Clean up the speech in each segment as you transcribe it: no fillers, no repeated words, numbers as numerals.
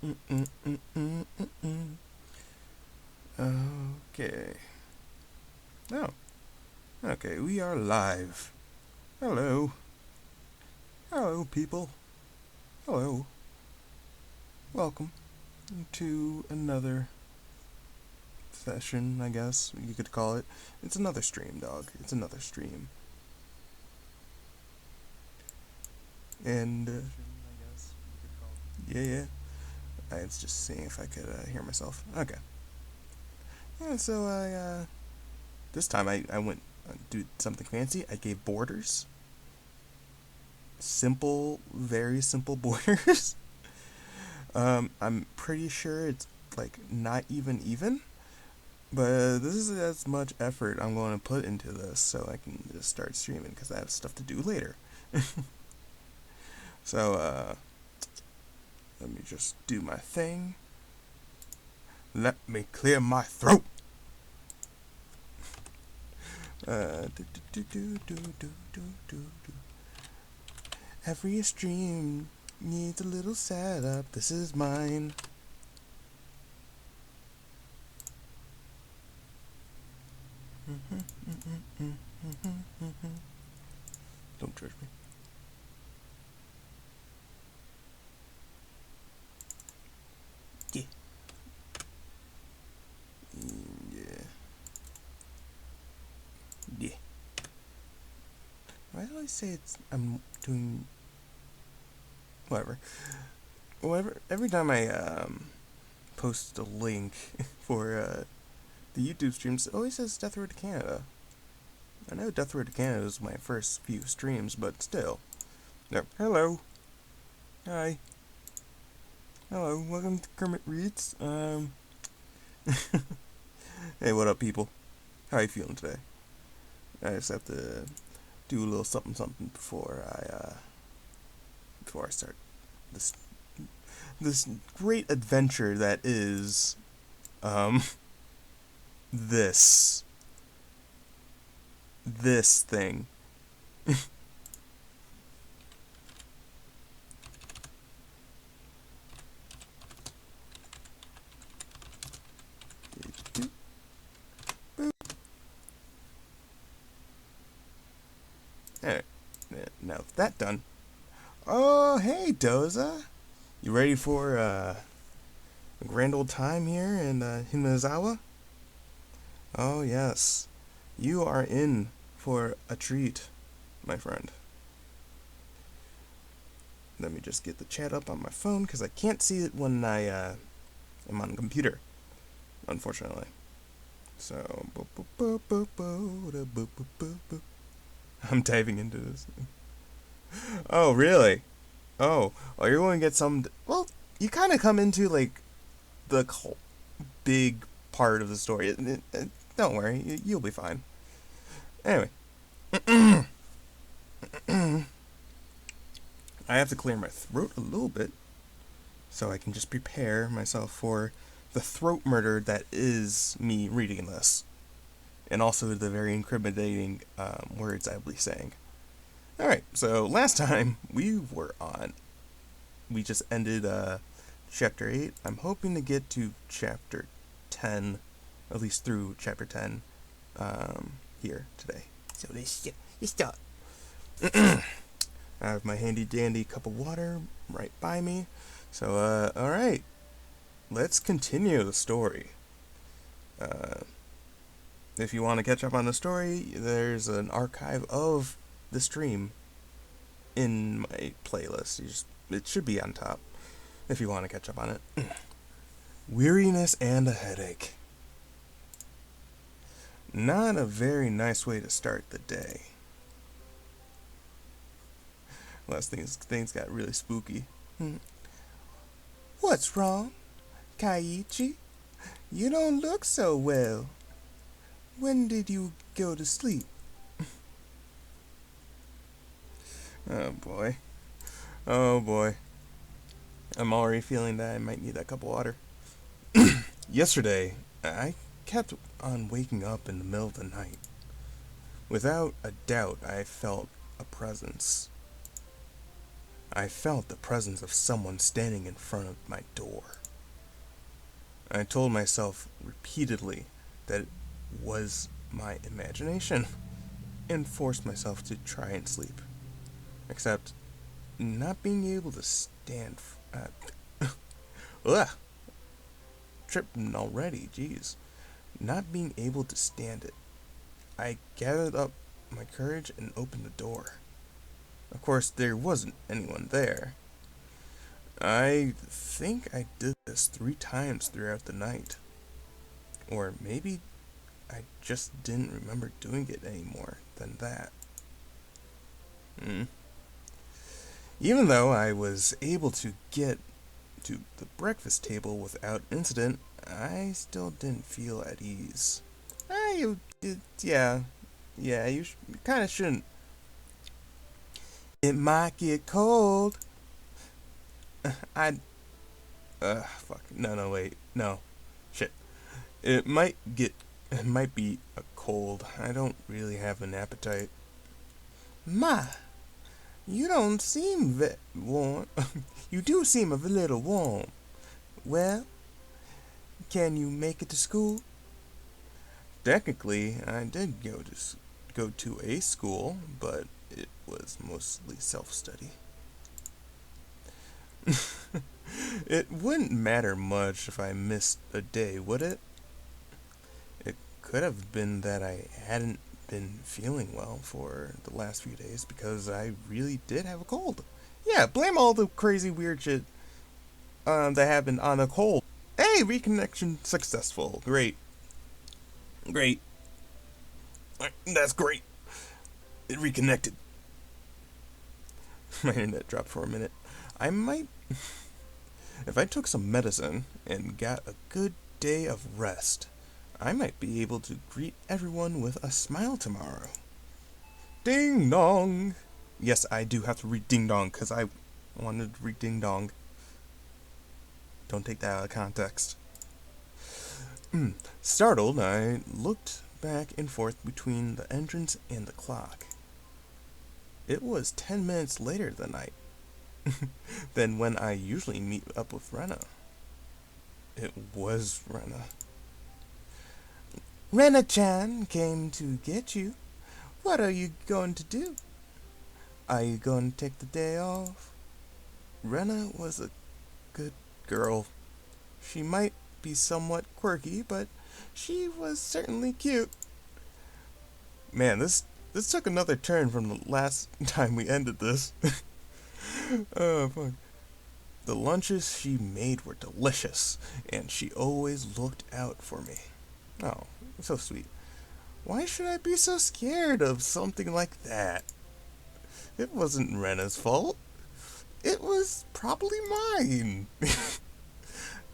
Okay. Oh, okay, we are live. Hello. Hello, people. Hello. Welcome to another session, I guess you could call it. It's another stream, dog. It's another stream. And, yeah. I was just seeing if I could hear myself. Okay. Yeah, so this time I went do something fancy. I gave borders. Simple, very simple borders. I'm pretty sure it's like not even, but this is as much effort I'm going to put into this so I can just start streaming because I have stuff to do later. So let me just do my thing. Let me clear my throat. Every stream needs a little setup. This is mine. Don't judge me. Yeah. Yeah. Why do I say I'm doing whatever? Whatever. Every time I post a link for the YouTube streams, it always says Death Road to Canada. I know Death Road to Canada was my first few streams, but still. No. Hello. Hi. Hello. Welcome to Kermit Reads. Hey, what up, people? How you feeling today? I just have to do a little something before I start this great adventure that is this thing. Alright, now with that done. Oh, hey, Doza. You ready for a grand old time here in Hinazawa? Oh, yes. You are in for a treat, my friend. Let me just get the chat up on my phone, because I can't see it when I am on the computer, unfortunately. So, I'm diving into this. Oh, really? Oh, you're going to get some... Well, you kind of come into, like, the big part of the story. Don't worry, you'll be fine. Anyway. I have to clear my throat a little bit so I can just prepare myself for the throat murder that is me reading this. And also the very incriminating words I will be saying. Alright, so last time we just ended chapter 8. I'm hoping to get to chapter 10, at least through chapter 10, here today. So let's start. I have my handy dandy cup of water right by me. So, alright. Let's continue the story. If you want to catch up on the story, there's an archive of the stream in my playlist. It should be on top if you want to catch up on it. Weariness and a headache. Not a very nice way to start the day. Last things got really spooky. What's wrong, Kaiichi? You don't look so well. When did you go to sleep? Oh boy. Oh boy. I'm already feeling that I might need that cup of water. Yesterday, I kept on waking up in the middle of the night. Without a doubt, I felt a presence. I felt the presence of someone standing in front of my door. I told myself repeatedly that it was my imagination and forced myself to try and sleep. Except, not being able to stand. Ugh! Tripping already, jeez. Not being able to stand it. I gathered up my courage and opened the door. Of course, there wasn't anyone there. I think I did this 3 times throughout the night. Or maybe I just didn't remember doing it any more than that. Even though I was able to get to the breakfast table without incident, I still didn't feel at ease. Yeah, you kind of shouldn't. It might get cold. I, fuck. No, wait. No. Shit. It might be a cold. I don't really have an appetite. Ma, you don't seem warm. You do seem a little warm. Well, can you make it to school? Technically, I did go to a school, but it was mostly self-study. It wouldn't matter much if I missed a day, would it? It could have been that I hadn't been feeling well for the last few days because I really did have a cold. Yeah, blame all the crazy weird shit that happened on a cold. Hey, reconnection successful. Great. That's great. It reconnected. My internet dropped for a minute. I might... If I took some medicine and got a good day of rest, I might be able to greet everyone with a smile tomorrow. Ding dong! Yes, I do have to read ding dong because I wanted to read ding dong. Don't take that out of context. Startled, I looked back and forth between the entrance and the clock. It was 10 minutes later than when I usually meet up with Rena. It was Rena. Rena-chan came to get you. What are you going to do? Are you going to take the day off? Rena was a good girl. She might be somewhat quirky, but she was certainly cute. Man, this took another turn from the last time we ended this. Oh, fuck. The lunches she made were delicious, and she always looked out for me. Oh, so sweet. Why should I be so scared of something like that? It wasn't Rena's fault. It was probably mine.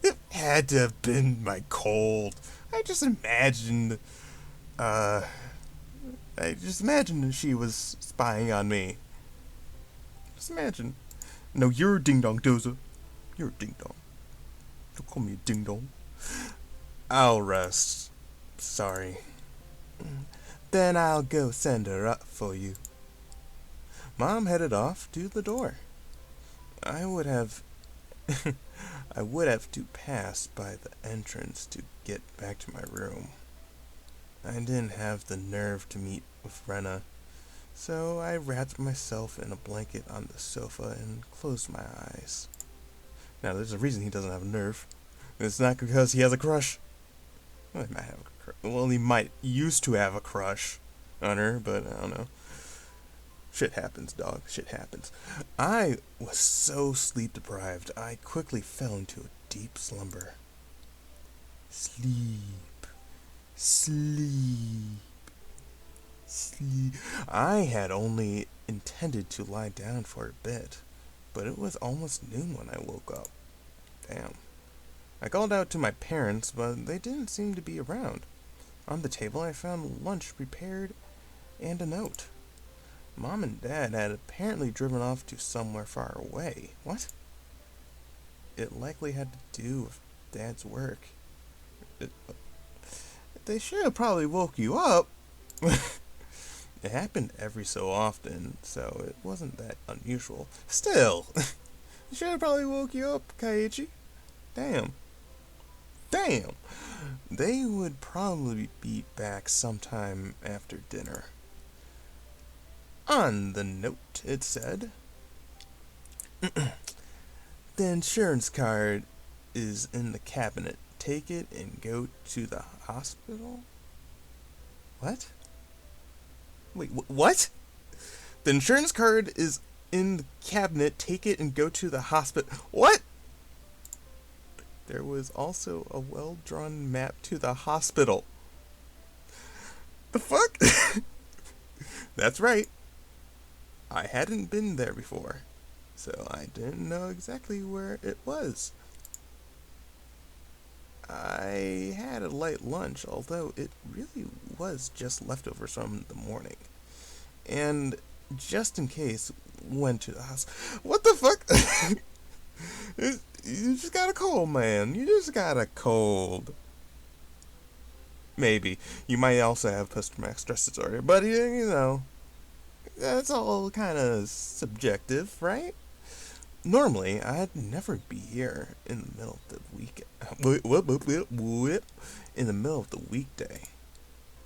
It had to have been my cold. I just imagined she was spying on me. Just imagine. No, you're a ding-dong, Doza. You're a ding-dong. Don't call me a ding-dong. I'll rest. Sorry. Then I'll go send her up for you. Mom headed off to the door. I would have to pass by the entrance to get back to my room. I didn't have the nerve to meet with Rena, so I wrapped myself in a blanket on the sofa and closed my eyes. Now, there's a reason he doesn't have a nerve. It's not because he has a crush. Well, he might used to have a crush on her, but I don't know. Shit happens, dog. Shit happens. I was so sleep deprived, I quickly fell into a deep slumber. Sleep. I had only intended to lie down for a bit, but it was almost noon when I woke up. Damn. I called out to my parents, but they didn't seem to be around. On the table, I found lunch prepared and a note. Mom and Dad had apparently driven off to somewhere far away. What? It likely had to do with Dad's work. They should have probably woke you up. It happened every so often, so it wasn't that unusual. Still, I should have probably woke you up, Kaiichi. Damn. Damn. They would probably be back sometime after dinner. On the note, it said, the insurance card is in the cabinet. Take it and go to the hospital? What? Wait, what? The insurance card is in the cabinet. Take it and go to the hospital. What? There was also a well-drawn map to the hospital. The fuck? That's right. I hadn't been there before, so I didn't know exactly where it was. I had a light lunch, although it really was just leftovers from the morning. And just in case, went to the house. What the fuck? You just got a cold, man. You just got a cold. Maybe. You might also have post-traumatic stress disorder, but you know, that's all kind of subjective, right? Normally, I'd never be here in the middle of the week. In the middle of the weekday.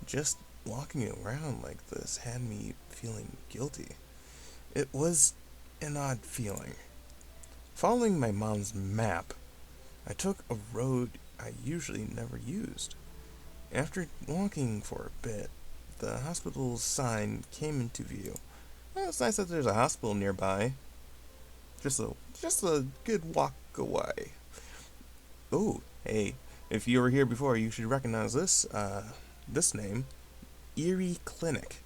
Just walking around like this had me feeling guilty. It was an odd feeling. Following my mom's map, I took a road I usually never used. After walking for a bit, the hospital's sign came into view. Well, it's nice that there's a hospital nearby. Just a good walk away. Oh, hey, if you were here before, you should recognize this name, Erie Clinic,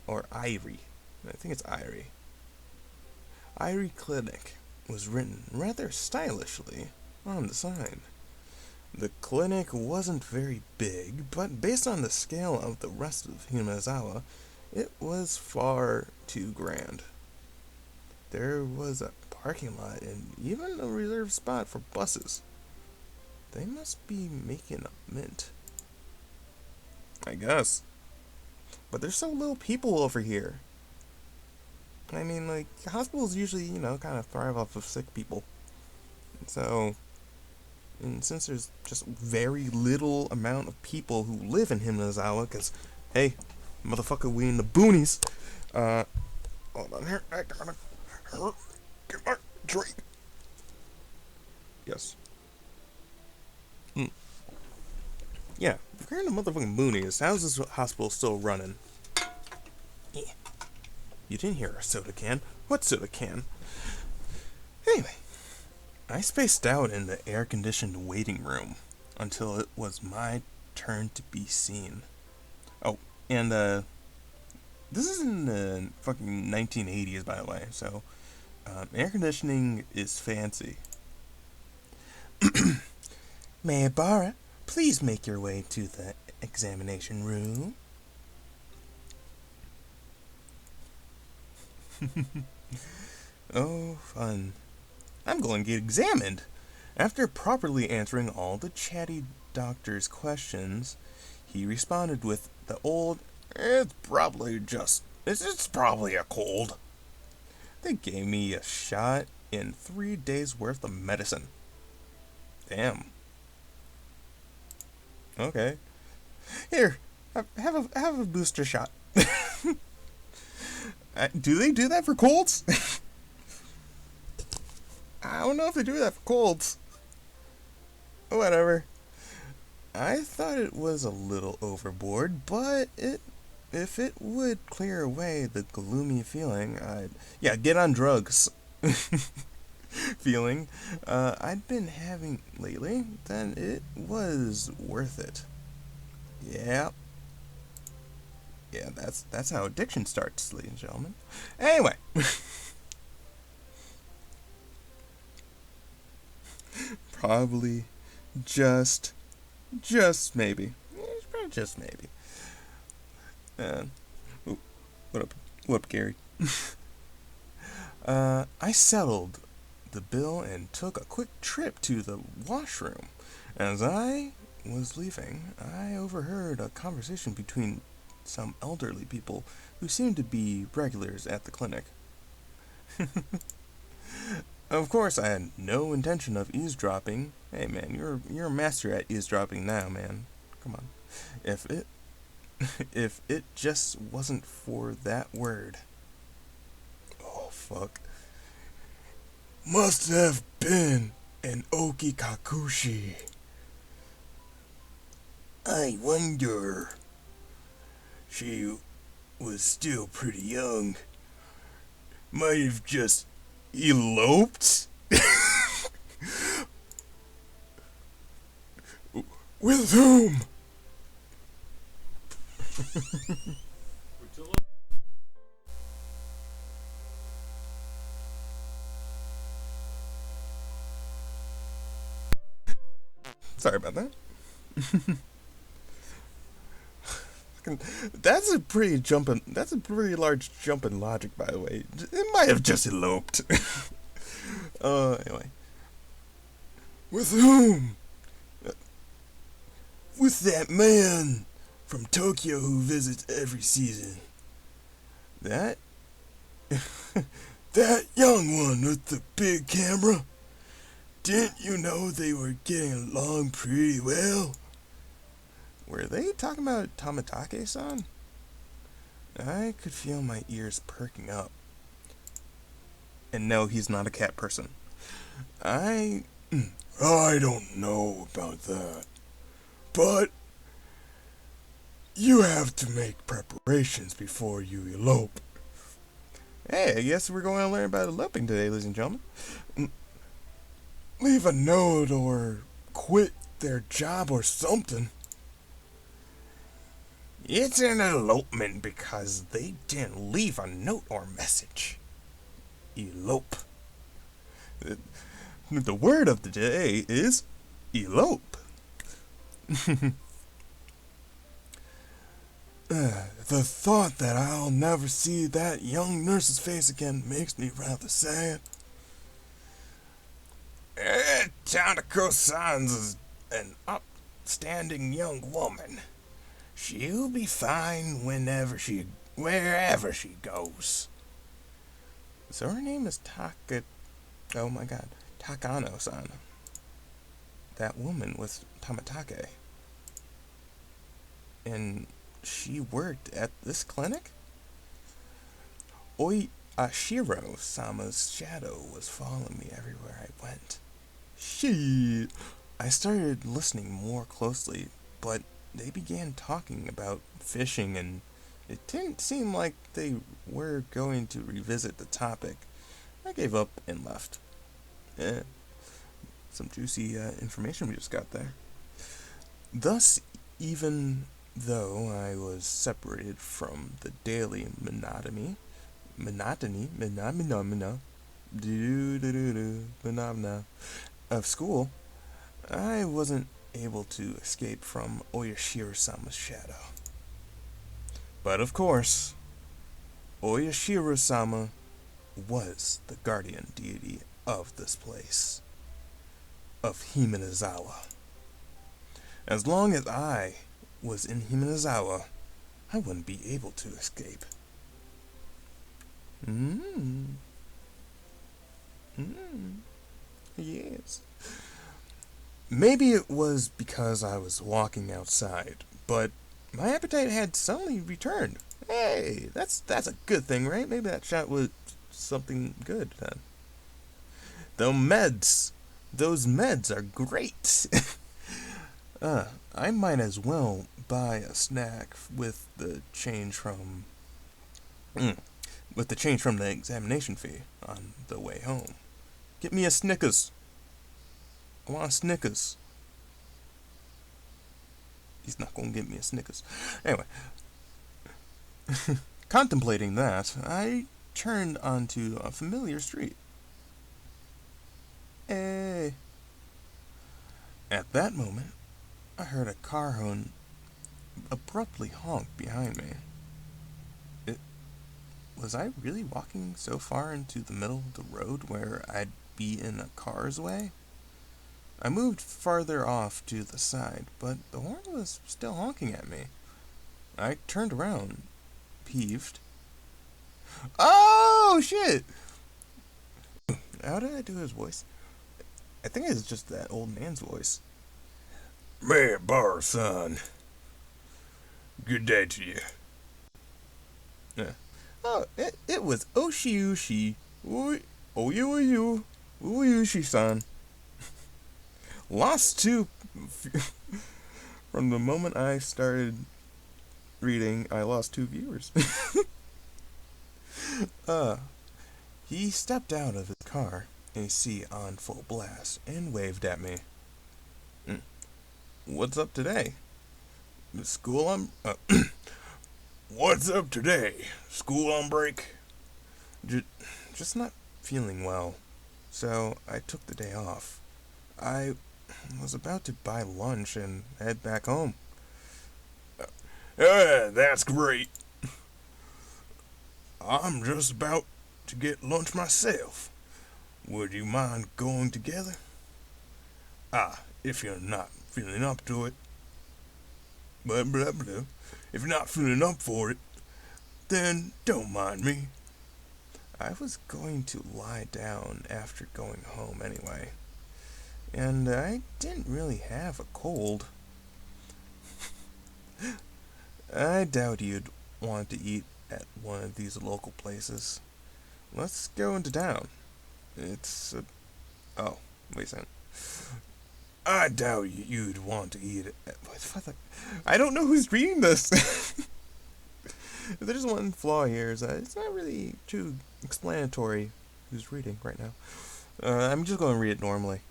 or Irie. I think it's Irie. Irie Clinic was written rather stylishly on the sign. The clinic wasn't very big, but based on the scale of the rest of Hinazawa, it was far too grand. There was a parking lot and even a reserved spot for buses. They must be making a mint. I guess. But there's so little people over here. I mean, like, hospitals usually, kind of thrive off of sick people. And since there's just very little amount of people who live in Hinazawa, because, hey, motherfucker, we in the boonies. Hold on here. I gotta get my drink. Yes. Yeah, if you're in the motherfucking boonies, how's this hospital still running? Yeah. You didn't hear a soda can. What soda can? Anyway, I spaced out in the air-conditioned waiting room until it was my turn to be seen. Oh, and this is in the fucking 1980s, by the way, so air conditioning is fancy. May I borrow? Please make your way to the examination room. Oh, fun. I'm going to get examined. After properly answering all the chatty doctor's questions, he responded with the old, it's probably a cold. They gave me a shot and 3 days worth of medicine. Damn. Okay. Here, have a booster shot. Do they do that for colds? I don't know if they do that for colds. Whatever. I thought it was a little overboard, but if it would clear away the gloomy feeling, get on drugs feeling I'd been having lately, then it was worth it. Yeah. Yeah, that's how addiction starts, ladies and gentlemen. Anyway. Probably just maybe. Just maybe. What up, Gary? I settled the bill and took a quick trip to the washroom. As I was leaving, I overheard a conversation between some elderly people who seemed to be regulars at the clinic. Of course, I had no intention of eavesdropping. Hey, man, you're a master at eavesdropping now, man. Come on. If it if it just wasn't for that word. Oh fuck. Must have been an Okikakushi. I wonder. She was still pretty young. Might have just eloped? With whom? Sorry about that. That's a pretty jumping. That's a pretty large jump in logic, by the way. It might have just eloped. Anyway. With whom? With that man from Tokyo who visits every season. That? That young one with the big camera? Didn't you know they were getting along pretty well? Were they talking about Tamatake-san? I could feel my ears perking up. And no, he's not a cat person. I don't know about that. But you have to make preparations before you elope. Hey, I guess we're going to learn about eloping today, ladies and gentlemen. Leave a note or quit their job or something. It's an elopement because they didn't leave a note or message. Elope. The word of the day is elope. The thought that I'll never see that young nurse's face again makes me rather sad. Tanako-san's an upstanding young woman. She'll be fine wherever she goes. So her name is oh my god, Takano-san. That woman with Tamatake. And she worked at this clinic? Ashiro-sama's shadow was following me everywhere I went. Shit. I started listening more closely, but they began talking about fishing, and it didn't seem like they were going to revisit the topic. I gave up and left. Some juicy information we just got there. Thus, even though I was separated from the daily monotony of school, I wasn't able to escape from Oyashiro-sama's shadow. But of course, Oyashiro-sama was the guardian deity of this place, of Himanazawa. As long as I was in Himanazawa, I wouldn't be able to escape. Yes. Maybe it was because I was walking outside, but my appetite had suddenly returned. Hey, that's a good thing, right? Maybe that shot was something good then. Those meds are great. I might as well buy a snack with the change from the examination fee on the way home. Get me a Snickers. I want a Snickers. He's not gonna get me a Snickers. Anyway, contemplating that, I turned onto a familiar street. Hey. At that moment, I heard a car horn abruptly honk behind me. Was I really walking so far into the middle of the road where I'd be in a car's way? I moved farther off to the side, but the horn was still honking at me. I turned around, peeved. Oh, shit! How did I do his voice? I think it's just that old man's voice. Man, bar, son. Good day to you. Yeah. Oh, it was Oshi. Oyu. Uyushi-san. Lost two. From the moment I started reading, I lost two viewers. uh, he stepped out of his car, AC on full blast, and waved at me. What's up today? School on. What's up today? School on break? Just not feeling well, so I took the day off. I was about to buy lunch and head back home. That's great. I'm just about to get lunch myself. Would you mind going together? If you're not feeling up to it. Blah, blah, blah. If you're not feeling up for it, then don't mind me. I was going to lie down after going home anyway. And I didn't really have a cold. I doubt you'd want to eat at one of these local places. Let's go into town. It's oh, wait a second. I doubt you'd want to eat it. I don't know who's reading this. There's one flaw here is that it's not really too explanatory who's reading right now. I'm just going to read it normally.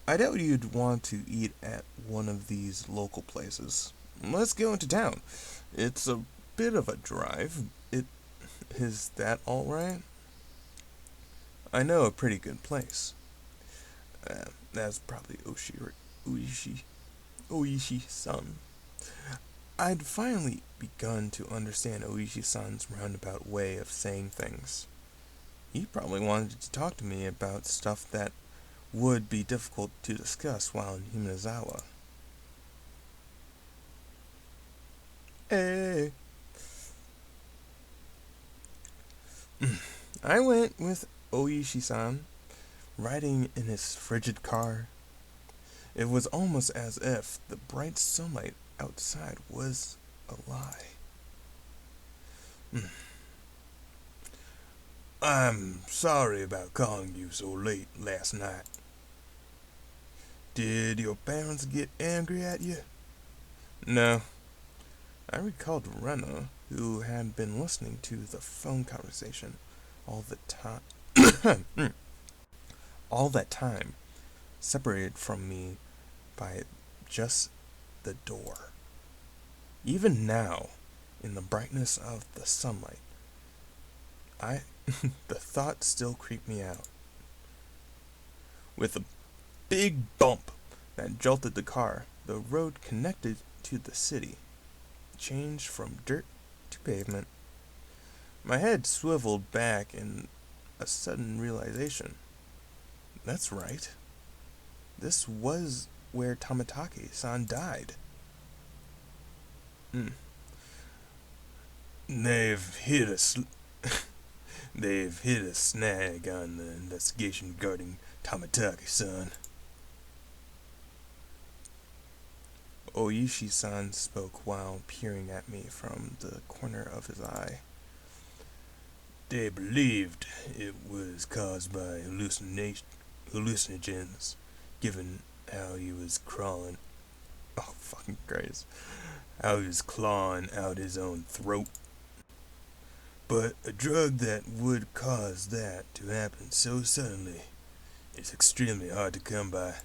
I doubt you'd want to eat at one of these local places. Let's go into town. It's a bit of a drive. Is that alright? I know a pretty good place. That's probably Oishi-san. I'd finally begun to understand Oishi-san's roundabout way of saying things. He probably wanted to talk to me about stuff that would be difficult to discuss while in Himanazawa. Hey. I went with Oishi-san, riding in his frigid car. It was almost as if the bright sunlight outside was a lie. I'm sorry about calling you so late last night. Did your parents get angry at you? No. I recalled Rena, who had been listening to the phone conversation all the time. All that time, separated from me by just the door. Even now, in the brightness of the sunlight, the thought still creeped me out. With a big bump that jolted the car, the road connected to the city changed from dirt to pavement. My head swiveled back in a sudden realization. That's right. This was where Tamatake-san died. They've hit They've hit a snag on the investigation regarding Tamatake-san. Oishi-san spoke while peering at me from the corner of his eye. They believed it was caused by hallucinogens, given how he was crawling. Oh, fucking Christ. How he was clawing out his own throat. But a drug that would cause that to happen so suddenly is extremely hard to come by.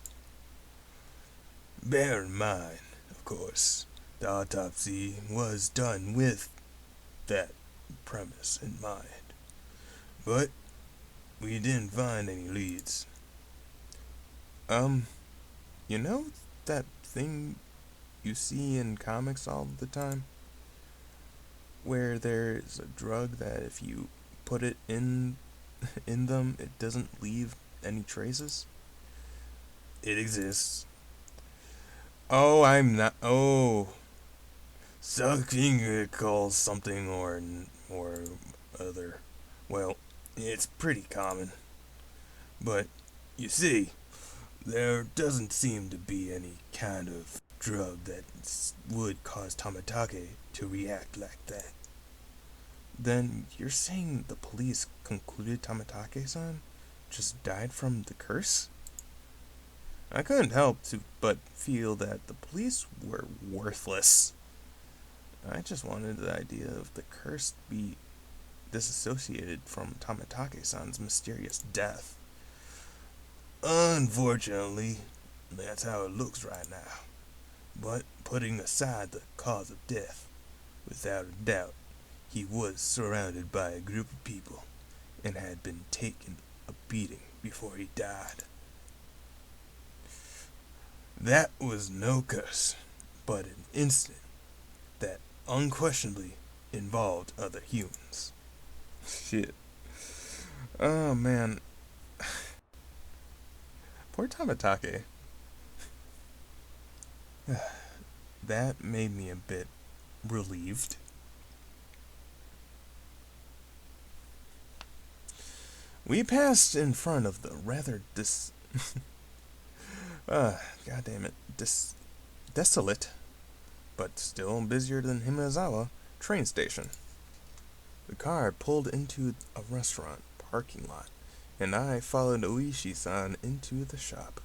Bear in mind, of course, the autopsy was done with that premise in mind. But we didn't find any leads. You know that thing you see in comics all the time? Where there's a drug that if you put it in them, it doesn't leave any traces? It exists. Oh, I'm not. Oh. Something calls something or other. Well, it's pretty common. But you see, there doesn't seem to be any kind of drug that would cause Tamatake to react like that. Then you're saying the police concluded Tamatake-san just died from the curse? I couldn't help but feel that the police were worthless. I just wanted the idea of the curse to be disassociated from Tamatake-san's mysterious death. Unfortunately, that's how it looks right now. But putting aside the cause of death, without a doubt, he was surrounded by a group of people and had been taking a beating before he died. That was no curse, but an incident that unquestionably involved other humans. Shit. Oh man. Poor Tamatake. That made me a bit relieved. We passed in front of the rather god damn it, desolate, but still busier than Himizawa train station. The car pulled into a restaurant parking lot, and I followed Oishi-san into the shop.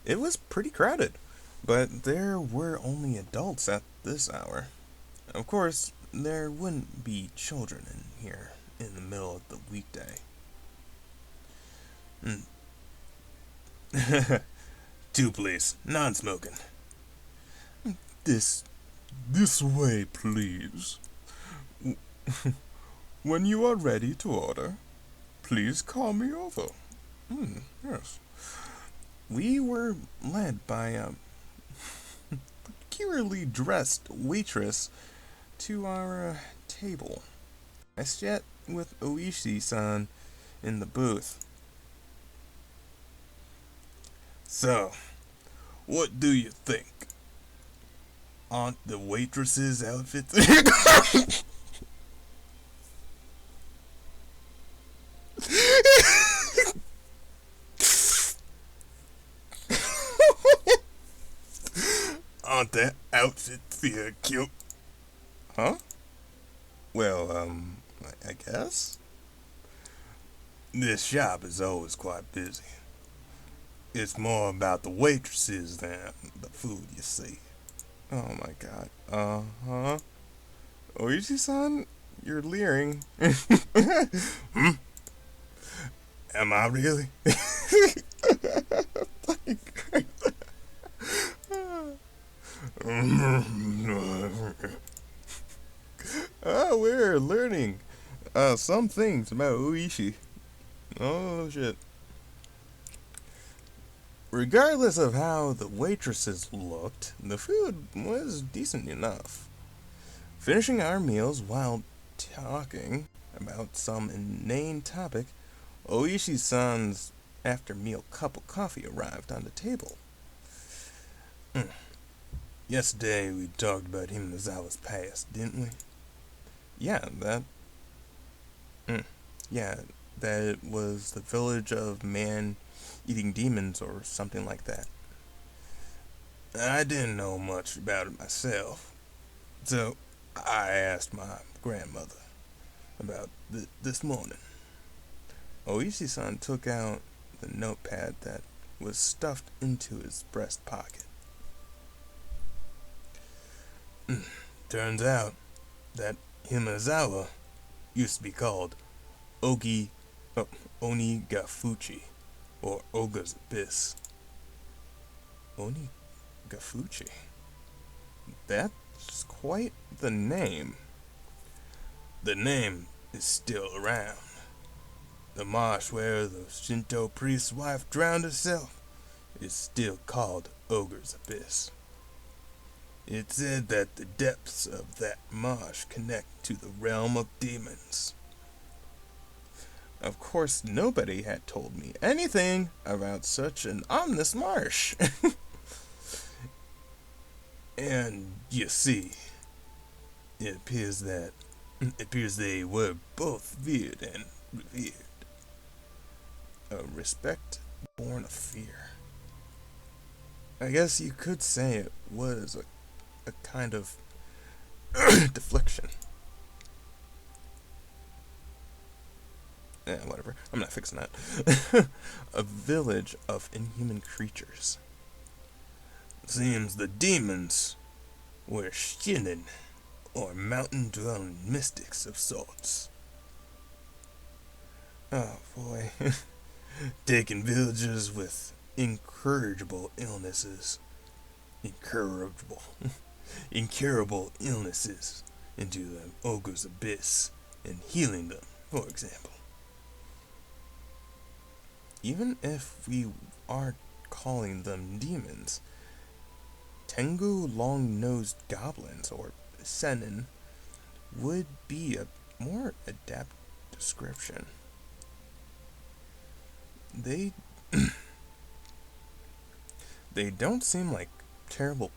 It was pretty crowded, but there were only adults at this hour. Of course, there wouldn't be children in here in the middle of the weekday. Two, please. Non-smoking. This way, please. When you are ready to order, please call me over. Yes. We were led by a peculiarly dressed waitress to our table. I sat with Oishi-san in the booth. So, what do you think? Aren't the waitresses' outfits? Aren't their outfits here cute? Huh? Well, I guess. This shop is always quite busy. It's more about the waitresses than the food, you see. Oh my god. Uh-huh. Oishi-san, you're leering. Hmm? Am I really? Fucking Christ. We're learning some things about Oishi. Oh shit. Regardless of how the waitresses looked, the food was decent enough. Finishing our meals while talking about some inane topic, Oishi-san's after-meal cup of coffee arrived on the table. Yesterday we talked about Himizawa's past, didn't we? Yeah, that it was the village of man-eating demons or something like that. I didn't know much about it myself, so I asked my grandmother about this morning. Oishi-san took out the notepad that was stuffed into his breast pocket. Turns out that Himizawa used to be called Onigafuchi, or Ogre's Abyss. Onigafuchi? That's quite the name. The name is still around. The marsh where the Shinto priest's wife drowned herself is still called Ogre's Abyss. It's said that the depths of that marsh connect to the realm of demons. Of course, nobody had told me anything about such an ominous marsh. And you see, it appears they were both veered and revered. A respect born of fear. I guess you could say it was a kind of deflection. Whatever. I'm not fixing that. A village of inhuman creatures. Seems the demons were shinin, or mountain-dwelling mystics of sorts. Oh boy. Taking villagers with incurable illnesses. Incurable. Incurable illnesses into the ogre's abyss and healing them, for example. Even if we are calling them demons, Tengu long-nosed goblins, or Senin, would be a more adept description. They they don't seem like terrible